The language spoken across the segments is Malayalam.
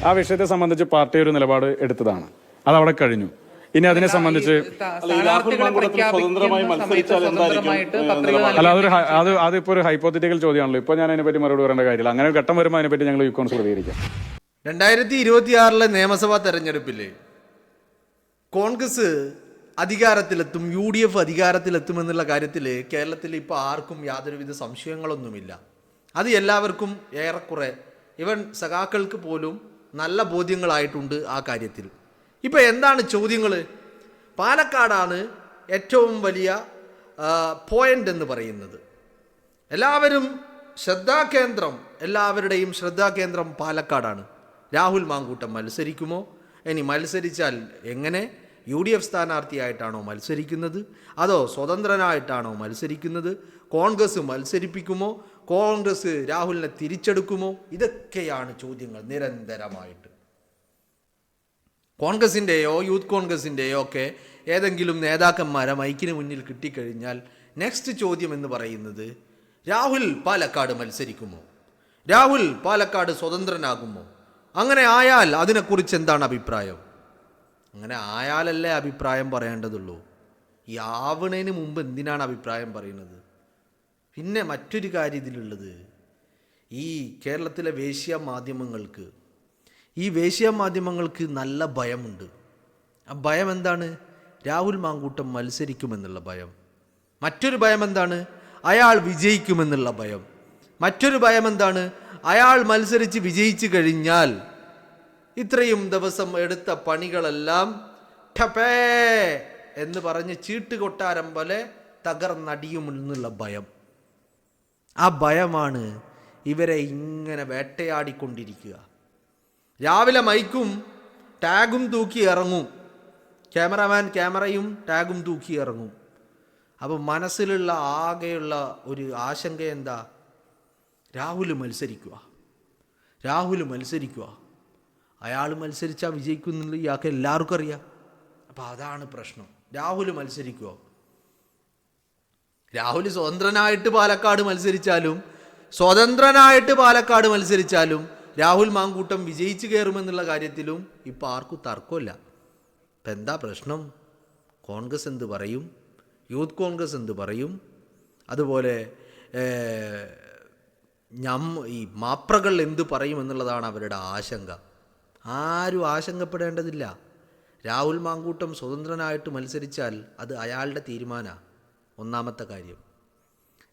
ആ വിഷയത്തെ സംബന്ധിച്ച് പാർട്ടി ഒരു നിലപാട് എടുത്തതാണ്. അതവിടെ കഴിഞ്ഞു. ഇനി അതിനെ സംബന്ധിച്ച് അല്ല, അതിപ്പോ ഒരു ഹൈപ്പോത്തറ്റിക്കൽ ചോദ്യമാണല്ലോ. ഇപ്പൊ ഞാൻ അതിനെപ്പറ്റി മറുപടി പറയേണ്ട കാര്യമില്ല. അങ്ങനെ ഘട്ടം വരുമ്പോൾ അതിനെപ്പറ്റി ഞങ്ങൾ യൂക്കോൺസ് പ്രതികരിക്കാം. 2026 നിയമസഭാ തെരഞ്ഞെടുപ്പില് കോൺഗ്രസ് അധികാരത്തിലെത്തും, UDF അധികാരത്തിലെത്തുമെന്നുള്ള കാര്യത്തിൽ കേരളത്തിൽ ഇപ്പോൾ ആർക്കും യാതൊരുവിധ സംശയങ്ങളൊന്നുമില്ല. അത് എല്ലാവർക്കും ഏറെക്കുറെ ഇവൻ സഖാക്കൾക്ക് പോലും നല്ല ബോധ്യങ്ങളായിട്ടുണ്ട് ആ കാര്യത്തിൽ. ഇപ്പോൾ എന്താണ് ചോദ്യങ്ങൾ? പാലക്കാടാണ് ഏറ്റവും വലിയ പോയിന്റ് എന്ന് പറയുന്നത്. എല്ലാവരുടെയും ശ്രദ്ധാകേന്ദ്രം പാലക്കാടാണ്. രാഹുൽ മാങ്കൂട്ടം മത്സരിക്കുമോ? ഇനി മത്സരിച്ചാൽ എങ്ങനെ? UDF സ്ഥാനാർത്ഥിയായിട്ടാണോ മത്സരിക്കുന്നത്, അതോ സ്വതന്ത്രനായിട്ടാണോ മത്സരിക്കുന്നത്? കോൺഗ്രസ് മത്സരിപ്പിക്കുമോ? കോൺഗ്രസ് രാഹുലിനെ തിരിച്ചെടുക്കുമോ? ഇതൊക്കെയാണ് ചോദ്യങ്ങൾ നിരന്തരമായിട്ട്. കോൺഗ്രസിൻ്റെയോ യൂത്ത് കോൺഗ്രസിൻ്റെയോ ഒക്കെ ഏതെങ്കിലും നേതാക്കന്മാരെ മൈക്കിന് മുന്നിൽ കിട്ടിക്കഴിഞ്ഞാൽ നെക്സ്റ്റ് ചോദ്യം എന്ന് പറയുന്നത് രാഹുൽ പാലക്കാട് മത്സരിക്കുമോ? രാഹുൽ പാലക്കാട് സ്വതന്ത്രനാകുമോ? അങ്ങനെ ആയാൽ അതിനെക്കുറിച്ച് എന്താണ് അഭിപ്രായം? അങ്ങനെ ആയാലല്ലേ അഭിപ്രായം പറയേണ്ടതുള്ളൂ. ഈ ആവണേന് മുമ്പ് എന്തിനാണ് അഭിപ്രായം പറയുന്നത്? പിന്നെ മറ്റൊരു കാര്യം ഇതിലുള്ളത്, ഈ കേരളത്തിലെ വേശ്യ മാധ്യമങ്ങൾക്ക് നല്ല ഭയമുണ്ട്. ആ ഭയം എന്താണ്? രാഹുൽ മാങ്കൂട്ടം മത്സരിക്കുമെന്നുള്ള ഭയം. മറ്റൊരു ഭയം എന്താണ്? അയാൾ വിജയിക്കുമെന്നുള്ള ഭയം. മറ്റൊരു ഭയം എന്താണ്? അയാൾ മത്സരിച്ച് വിജയിച്ചു കഴിഞ്ഞാൽ ഇത്രയും ദിവസം എടുത്ത പണികളെല്ലാം ഠപേ എന്ന് പറഞ്ഞ് ചീട്ട് കൊട്ടാരം പോലെ തകർന്നടിയുമെന്നുള്ള ഭയം. ആ ഭയമാണ് ഇവരെ ഇങ്ങനെ വേട്ടയാടിക്കൊണ്ടിരിക്കുക. രാവിലെ മൈക്കും ടാഗും തൂക്കി ഇറങ്ങും, ക്യാമറമാൻ ക്യാമറയും ടാഗും തൂക്കി ഇറങ്ങും. അപ്പോൾ മനസ്സിലുള്ള ആകെയുള്ള ഒരു ആശങ്ക എന്താ? രാഹുൽ മത്സരിക്കുക. അയാൾ മത്സരിച്ചാൽ വിജയിക്കുന്നില്ല, ഇയാൾക്ക് എല്ലാവർക്കും അറിയാം. അപ്പോൾ അതാണ് പ്രശ്നം. രാഹുൽ മത്സരിക്കുമോ? രാഹുൽ സ്വതന്ത്രനായിട്ട് പാലക്കാട് മത്സരിച്ചാലും രാഹുൽ മാങ്കൂട്ടം വിജയിച്ചു കയറുമെന്നുള്ള കാര്യത്തിലും ഇപ്പോൾ ആർക്കും തർക്കമില്ല. ഇപ്പം എന്താ പ്രശ്നം? കോൺഗ്രസ് എന്ത് പറയും? യൂത്ത് കോൺഗ്രസ് എന്ത് പറയും? അതുപോലെ ഈ മാപ്രകൾ എന്ത് പറയും എന്നുള്ളതാണ് അവരുടെ ആശങ്ക. ആരും ആശങ്കപ്പെടേണ്ടതില്ല. രാഹുൽ മാങ്കൂട്ടം സ്വതന്ത്രനായിട്ട് മത്സരിച്ചാൽ അത് അയാളുടെ തീരുമാനമാണ്. ഒന്നാമത്തെ കാര്യം.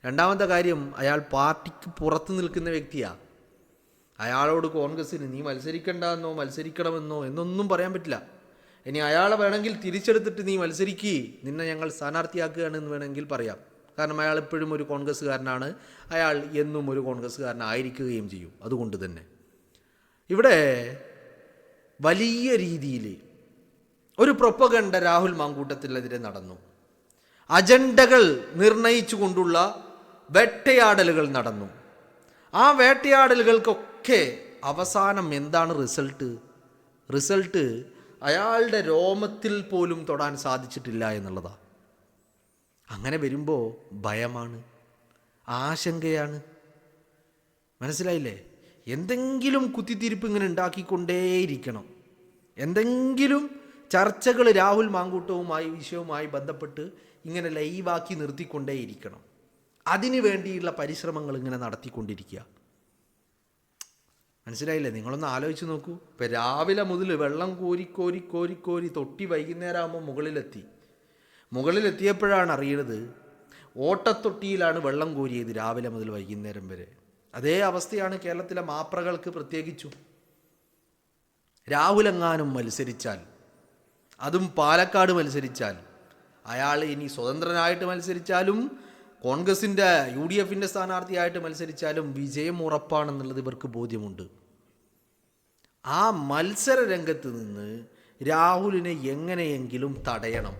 രണ്ടാമത്തെ കാര്യം, അയാൾ പാർട്ടിക്ക് പുറത്ത് നിൽക്കുന്ന വ്യക്തിയാണ്. അയാളോട് കോൺഗ്രസ്സിന് നീ മത്സരിക്കണ്ടെന്നോ മത്സരിക്കണമെന്നോ എന്നൊന്നും പറയാൻ പറ്റില്ല. ഇനി അയാളെ വേണമെങ്കിൽ തിരിച്ചെടുത്തിട്ട് നീ മത്സരിക്കുക, നിന്നെ ഞങ്ങൾ സ്ഥാനാർത്ഥിയാക്കുകയാണെന്ന് വേണമെങ്കിൽ പറയാം. കാരണം അയാൾ എപ്പോഴും ഒരു കോൺഗ്രസ്സുകാരനാണ്, അയാൾ എന്നും ഒരു കോൺഗ്രസ്സുകാരനായിരിക്കുകയും ചെയ്യും. അതുകൊണ്ട് തന്നെ ഇവിടെ വലിയ രീതിയിൽ ഒരു പ്രൊപ്പഗണ്ട രാഹുൽ മാങ്കൂട്ടത്തിനെതിരെ നടന്നു. അജണ്ടകൾ നിർണയിച്ചു കൊണ്ടുള്ള വേട്ടയാടലുകൾ നടന്നു. ആ വേട്ടയാടലുകൾക്കൊക്കെ അവസാനം എന്താണ് റിസൾട്ട്? അയാളുടെ രോമത്തിൽ പോലും തൊടാൻ സാധിച്ചിട്ടില്ല എന്നുള്ളതാണ്. അങ്ങനെ വരുമ്പോൾ ഭയമാണ്, ആശങ്കയാണ്. മനസ്സിലായില്ലേ? എന്തെങ്കിലും കുത്തിത്തിരിപ്പ് ഇങ്ങനെ ഉണ്ടാക്കിക്കൊണ്ടേയിരിക്കണം. എന്തെങ്കിലും ചർച്ചകൾ രാഹുൽ മാങ്കൂട്ടവുമായി വിഷയവുമായി ബന്ധപ്പെട്ട് ഇങ്ങനെ ലൈവാക്കി നിർത്തിക്കൊണ്ടേയിരിക്കണം. അതിനു വേണ്ടിയുള്ള പരിശ്രമങ്ങൾ ഇങ്ങനെ നടത്തിക്കൊണ്ടിരിക്കുക. മനസ്സിലായില്ലേ? നിങ്ങളൊന്ന് ആലോചിച്ച് നോക്കൂ. ഇപ്പം രാവിലെ മുതൽ വെള്ളം കോരി തൊട്ടി വൈകുന്നേരം ആകുമ്പോൾ മുകളിലെത്തിയപ്പോഴാണ് അറിയുന്നത് ഓട്ടത്തൊട്ടിയിലാണ് വെള്ളം കോരിയത് രാവിലെ മുതൽ വൈകുന്നേരം വരെ. അതേ അവസ്ഥയാണ് കേരളത്തിലെ മാപ്രകൾക്ക് പ്രത്യേകിച്ചും. രാഹുലെങ്ങാനും മത്സരിച്ചാൽ, അതും പാലക്കാട് മത്സരിച്ചാൽ, അയാൾ ഇനി സ്വതന്ത്രനായിട്ട് മത്സരിച്ചാലും കോൺഗ്രസിൻ്റെ UDFൻ്റെ സ്ഥാനാർത്ഥിയായിട്ട് മത്സരിച്ചാലും വിജയം ഉറപ്പാണെന്നുള്ളത് ഇവർക്ക് ബോധ്യമുണ്ട്. ആ മത്സര രംഗത്ത് നിന്ന് രാഹുലിനെ എങ്ങനെയെങ്കിലും തടയണം.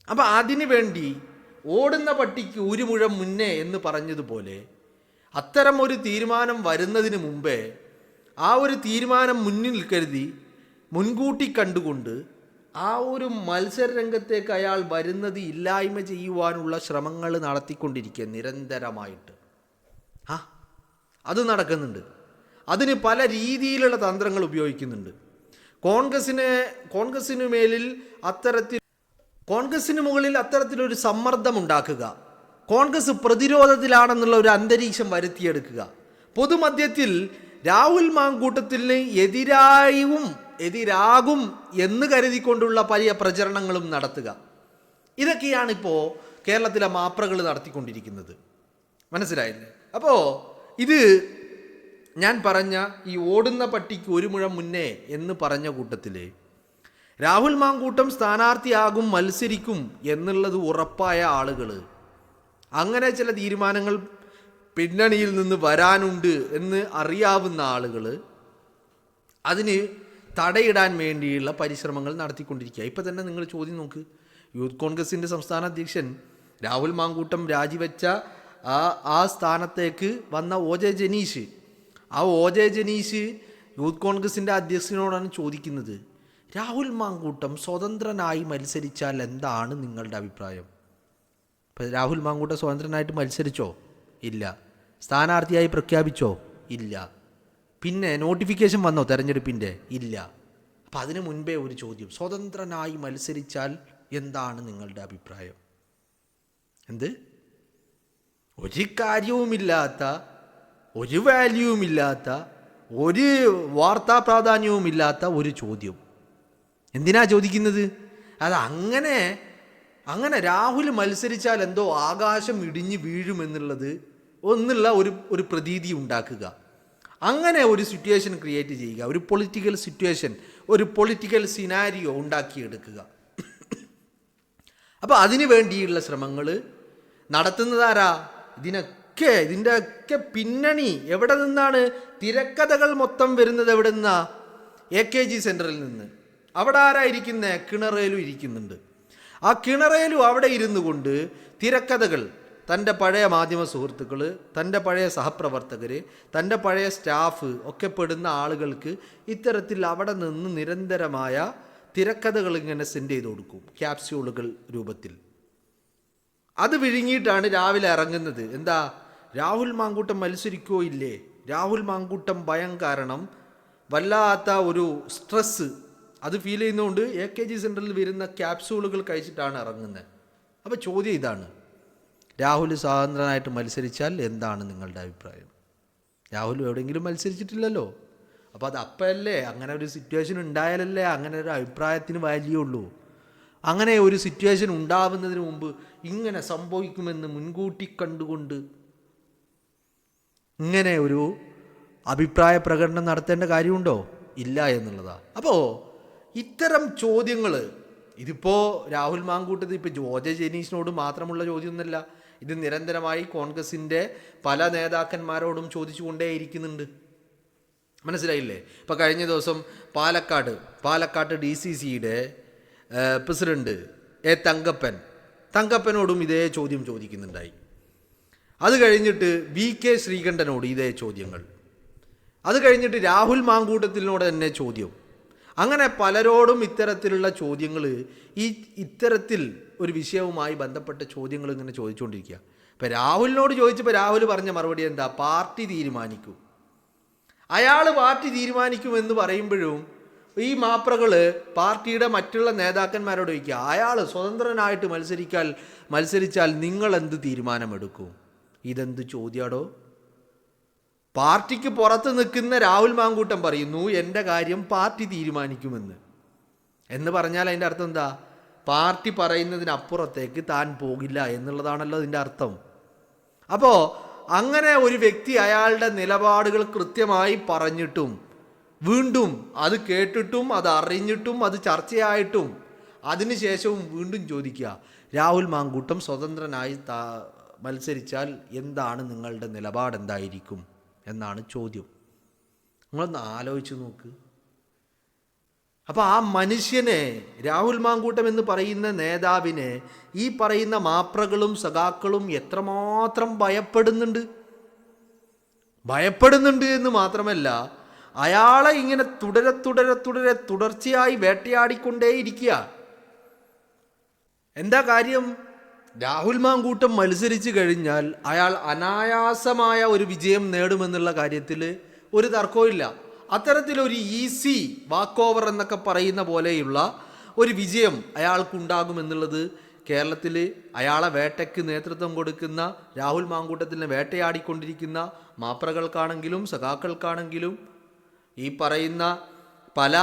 അപ്പം അതിനു വേണ്ടി ഓടുന്ന പട്ടിക്ക് ഒരു മുഴം മുന്നേ എന്ന് പറഞ്ഞതുപോലെ അത്തരം ഒരു തീരുമാനം വരുന്നതിന് മുമ്പേ ആ ഒരു തീരുമാനം മുന്നിൽ കരുതി മുൻകൂട്ടി കണ്ടുകൊണ്ട് ആ ഒരു മത്സര രംഗത്തേക്ക് അയാൾ വരുന്നത് ഇല്ലായ്മ ചെയ്യുവാനുള്ള ശ്രമങ്ങൾ നടത്തിക്കൊണ്ടിരിക്കുക നിരന്തരമായിട്ട്. അത് നടക്കുന്നുണ്ട്. അതിന് പല രീതിയിലുള്ള തന്ത്രങ്ങൾ ഉപയോഗിക്കുന്നുണ്ട്. കോൺഗ്രസിന് മേലിൽ കോൺഗ്രസിന് മുകളിൽ അത്തരത്തിലൊരു സമ്മർദ്ദം ഉണ്ടാക്കുക, കോൺഗ്രസ് പ്രതിരോധത്തിലാണെന്നുള്ള ഒരു അന്തരീക്ഷം വരുത്തിയെടുക്കുക, പൊതുമധ്യത്തിൽ രാഹുൽ മാങ്കൂട്ടത്തിന് എതിരാകും എന്ന് കരുതിക്കൊണ്ടുള്ള പല പ്രചരണങ്ങളും നടത്തുക. ഇതൊക്കെയാണ് ഇപ്പോൾ കേരളത്തിലെ മാപ്രകൾ നടത്തിക്കൊണ്ടിരിക്കുന്നത്. മനസ്സിലായില്ലേ? അപ്പോൾ ഇത് ഞാൻ പറഞ്ഞ ഈ ഓടുന്ന പട്ടിക്ക് ഒരു മുഴം മുന്നേ എന്ന് പറഞ്ഞ കൂട്ടത്തിൽ രാഹുൽ മാങ്കൂട്ടം സ്ഥാനാർത്ഥിയാകും, മത്സരിക്കും എന്നുള്ളത് ഉറപ്പായ ആളുകൾ, അങ്ങനെ ചില തീരുമാനങ്ങൾ പിന്നണിയിൽ നിന്ന് വരാനുണ്ട് എന്ന് അറിയാവുന്ന ആളുകൾ അതിന് തടയിടാൻ വേണ്ടിയുള്ള പരിശ്രമങ്ങൾ നടത്തിക്കൊണ്ടിരിക്കുക. ഇപ്പം തന്നെ നിങ്ങൾ ചോദ്യം നോക്ക്. യൂത്ത് കോൺഗ്രസിൻ്റെ സംസ്ഥാന അധ്യക്ഷൻ രാഹുൽ മാങ്കൂട്ടം രാജിവെച്ച ആ സ്ഥാനത്തേക്ക് വന്ന ഒ ജെ ജനീഷ് യൂത്ത് കോൺഗ്രസിൻ്റെ അധ്യക്ഷനോടാണ് ചോദിക്കുന്നത്, രാഹുൽ മാങ്കൂട്ടം സ്വതന്ത്രനായി മത്സരിച്ചാൽ എന്താണ് നിങ്ങളുടെ അഭിപ്രായം? ഇപ്പം രാഹുൽ മാങ്കൂട്ടം സ്വതന്ത്രനായിട്ട് മത്സരിച്ചോ? ഇല്ല. സ്ഥാനാർത്ഥിയായി പ്രഖ്യാപിച്ചോ? ഇല്ല. പിന്നെ നോട്ടിഫിക്കേഷൻ വന്നോ തെരഞ്ഞെടുപ്പിൻ്റെ? ഇല്ല. അപ്പം അതിനു മുൻപേ ഒരു ചോദ്യം, സ്വതന്ത്രനായി മത്സരിച്ചാൽ എന്താണ് നിങ്ങളുടെ അഭിപ്രായം? എന്ത്? ഒരു കാര്യവുമില്ലാത്ത, ഒരു വാല്യൂവുമില്ലാത്ത, ഒരു വാർത്താ പ്രാധാന്യവുമില്ലാത്ത ഒരു ചോദ്യം. എന്തിനാ ചോദിക്കുന്നത്? അത് അങ്ങനെ രാഹുൽ മത്സരിച്ചാൽ എന്തോ ആകാശം ഇടിഞ്ഞ് വീഴുമെന്നുള്ളത് ഒരു പ്രതീതി ഉണ്ടാക്കുക, അങ്ങനെ ഒരു സിറ്റുവേഷൻ ക്രിയേറ്റ് ചെയ്യുക, ഒരു പൊളിറ്റിക്കൽ സിറ്റുവേഷൻ, ഒരു പൊളിറ്റിക്കൽ സിനാരിയോ ഉണ്ടാക്കിയെടുക്കുക. അപ്പോൾ അതിനു വേണ്ടിയുള്ള ശ്രമങ്ങൾ നടത്തുന്നതാരാ? ഇതിൻ്റെ ഒക്കെ പിന്നണി എവിടെ നിന്നാണ്? തിരക്കഥകൾ മൊത്തം വരുന്നത് എവിടെ നിന്നാ? AKG സെൻറ്ററിൽ നിന്ന്. അവിടെ ആരായിരിക്കുന്നത്? കിണറേലു ഇരിക്കുന്നുണ്ട്. ആ കിണറേലു അവിടെ ഇരുന്നു കൊണ്ട് തിരക്കഥകൾ തൻ്റെ പഴയ മാധ്യമ സുഹൃത്തുക്കൾ, തൻ്റെ പഴയ സഹപ്രവർത്തകർ, തൻ്റെ പഴയ സ്റ്റാഫ് ഒക്കെ പെടുന്ന ആളുകൾക്ക് ഇത്തരത്തിൽ അവിടെ നിന്ന് നിരന്തരമായ തിരക്കഥകൾ ഇങ്ങനെ സെൻഡ് ചെയ്ത് കൊടുക്കും, ക്യാപ്സ്യൂളുകൾ രൂപത്തിൽ. അത് വിഴുങ്ങിയിട്ടാണ് രാവിലെ ഇറങ്ങുന്നത്. എന്താ? രാഹുൽ മാങ്കൂട്ടം മത്സരിക്കോ ഇല്ലേ? രാഹുൽ മാങ്കൂട്ടം ഭയം കാരണം വല്ലാത്ത ഒരു സ്ട്രെസ്സ് അത് ഫീൽ ചെയ്യുന്നതുകൊണ്ട് AKG സെൻറ്ററിൽ വരുന്ന ക്യാപ്സ്യൂളുകൾ കഴിച്ചിട്ടാണ് ഇറങ്ങുന്നത്. അപ്പോൾ ചോദ്യം ഇതാണ്, രാഹുൽ സ്വതന്ത്രനായിട്ട് മത്സരിച്ചാൽ എന്താണ് നിങ്ങളുടെ അഭിപ്രായം? രാഹുൽ എവിടെയെങ്കിലും മത്സരിച്ചിട്ടില്ലല്ലോ. അപ്പോൾ അത് അപ്പല്ലേ, അങ്ങനെ ഒരു സിറ്റുവേഷൻ ഉണ്ടായാലല്ലേ അങ്ങനെ ഒരു അഭിപ്രായത്തിന് വാല്യൂ ഉള്ളൂ. അങ്ങനെ ഒരു സിറ്റുവേഷൻ ഉണ്ടാവുന്നതിന് മുമ്പ് ഇങ്ങനെ സംഭവിക്കുമെന്ന് മുൻകൂട്ടി കണ്ടുകൊണ്ട് ഇങ്ങനെ ഒരു അഭിപ്രായ പ്രകടനം നടത്തേണ്ട കാര്യമുണ്ടോ? ഇല്ല എന്നുള്ളതാണ്. അപ്പോൾ ഇത്തരം ചോദ്യങ്ങൾ, ഇതിപ്പോൾ രാഹുൽ മാങ്കൂട്ടത്തിൽ ഇപ്പോൾ ഒ ജെ ജനീഷിനോട് മാത്രമുള്ള ചോദ്യമൊന്നുമല്ല, ഇത് നിരന്തരമായി കോൺഗ്രസിൻ്റെ പല നേതാക്കന്മാരോടും ചോദിച്ചുകൊണ്ടേയിരിക്കുന്നുണ്ട്. മനസ്സിലായില്ലേ? ഇപ്പോൾ കഴിഞ്ഞ ദിവസം പാലക്കാട് DCCയുടെ പ്രസിഡന്റ് തങ്കപ്പനോടും ഇതേ ചോദ്യം ചോദിക്കുന്നുണ്ടായി. അത് കഴിഞ്ഞിട്ട് VK ശ്രീകണ്ഠനോട് ഇതേ ചോദ്യങ്ങൾ, അത് കഴിഞ്ഞിട്ട് രാഹുൽ മാങ്കൂട്ടത്തിനോട് തന്നെ ചോദ്യം. അങ്ങനെ പലരോടും ഇത്തരത്തിലുള്ള ചോദ്യങ്ങൾ, ഇത്തരത്തിൽ ഒരു വിഷയവുമായി ബന്ധപ്പെട്ട ചോദ്യങ്ങൾ ഇങ്ങനെ ചോദിച്ചുകൊണ്ടിരിക്കുക. ഇപ്പം രാഹുലിനോട് ചോദിച്ചപ്പോൾ രാഹുൽ പറഞ്ഞ മറുപടി എന്താ? പാർട്ടി തീരുമാനിക്കും. അയാൾ പാർട്ടി തീരുമാനിക്കുമെന്ന് പറയുമ്പോഴും ഈ മാപ്രകൾ പാർട്ടിയുടെ മറ്റുള്ള നേതാക്കന്മാരോട് ചോദിക്കുക, അയാൾ സ്വതന്ത്രനായിട്ട് മത്സരിച്ചാൽ നിങ്ങൾ എന്ത് തീരുമാനമെടുക്കും? ഇതെന്ത് ചോദ്യാടോ? പാർട്ടിക്ക് പുറത്ത് നിൽക്കുന്ന രാഹുൽ മാങ്കൂട്ടം പറയുന്നു എൻ്റെ കാര്യം പാർട്ടി തീരുമാനിക്കുമെന്ന്. എന്ന് പറഞ്ഞാൽ അതിൻ്റെ അർത്ഥം എന്താ? പാർട്ടി പറയുന്നതിനപ്പുറത്തേക്ക് താൻ പോകില്ല എന്നുള്ളതാണല്ലോ അതിൻ്റെ അർത്ഥം. അപ്പോൾ അങ്ങനെ ഒരു വ്യക്തി അയാളുടെ നിലപാടുകൾ കൃത്യമായി പറഞ്ഞിട്ടും വീണ്ടും അത് കേട്ടിട്ടും അത് അറിഞ്ഞിട്ടും അത് ചർച്ചയായിട്ടും അതിനുശേഷവും വീണ്ടും ചോദിക്കുക, രാഹുൽ മാങ്കൂട്ടം സ്വതന്ത്രനായി മത്സരിച്ചാൽ എന്താണ് നിങ്ങളുടെ നിലപാടെന്തായിരിക്കും എന്നാണ് ചോദ്യം. നിങ്ങളൊന്ന് ആലോചിച്ച് നോക്ക്. അപ്പോൾ ആ മനുഷ്യനെ, രാഹുൽ മാങ്കൂട്ടം എന്ന് പറയുന്ന നേതാവിനെ ഈ പറയുന്ന മാപ്രകളും സഖാക്കളും എത്രമാത്രം ഭയപ്പെടുന്നുണ്ട് എന്ന് മാത്രമല്ല, അയാളെ ഇങ്ങനെ തുടർച്ചയായി വേട്ടയാടിക്കൊണ്ടേയിരിക്കുക. എന്താ കാര്യം? രാഹുൽ മാങ്കൂട്ടം മത്സരിച്ചു കഴിഞ്ഞാൽ അയാൾ അനായാസമായ ഒരു വിജയം നേടുമെന്നുള്ള കാര്യത്തിൽ ഒരു തർക്കവും. അത്തരത്തിലൊരു ഈസി വാക്ക് ഓവർ എന്നൊക്കെ പറയുന്ന പോലെയുള്ള ഒരു വിജയം അയാൾക്കുണ്ടാകുമെന്നുള്ളത് കേരളത്തിൽ അയാളെ വേട്ടയ്ക്ക് നേതൃത്വം കൊടുക്കുന്ന രാഹുൽ മാങ്കൂട്ടത്തിനെ വേട്ടയാടിക്കൊണ്ടിരിക്കുന്ന മാപ്രകൾക്കാണെങ്കിലും സഖാക്കൾക്കാണെങ്കിലും ഈ പറയുന്ന പല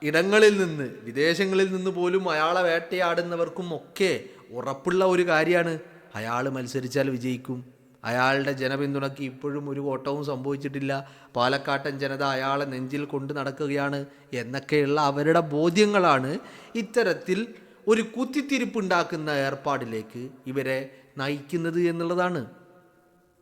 ഇടങ്ങളിൽ നിന്ന്, വിദേശങ്ങളിൽ നിന്ന് പോലും അയാളെ വേട്ടയാടുന്നവർക്കും ഒക്കെ ഉറപ്പുള്ള ഒരു കാര്യമാണ്, അയാൾ മത്സരിച്ചാൽ വിജയിക്കും. അയാളുടെ ജനപിന്തുണയ്ക്ക് ഇപ്പോഴും ഒരു ഓട്ടവും സംഭവിച്ചിട്ടില്ല. പാലക്കാട്ടൻ ജനത അയാളെ നെഞ്ചിൽ കൊണ്ട് നടക്കുകയാണ് എന്നൊക്കെയുള്ള അവരുടെ ബോധ്യങ്ങളാണ് ഇത്തരത്തിൽ ഒരു കുത്തിത്തിരിപ്പുണ്ടാക്കുന്ന ഏർപ്പാടിലേക്ക് ഇവരെ നയിക്കുന്നത് എന്നുള്ളതാണ്.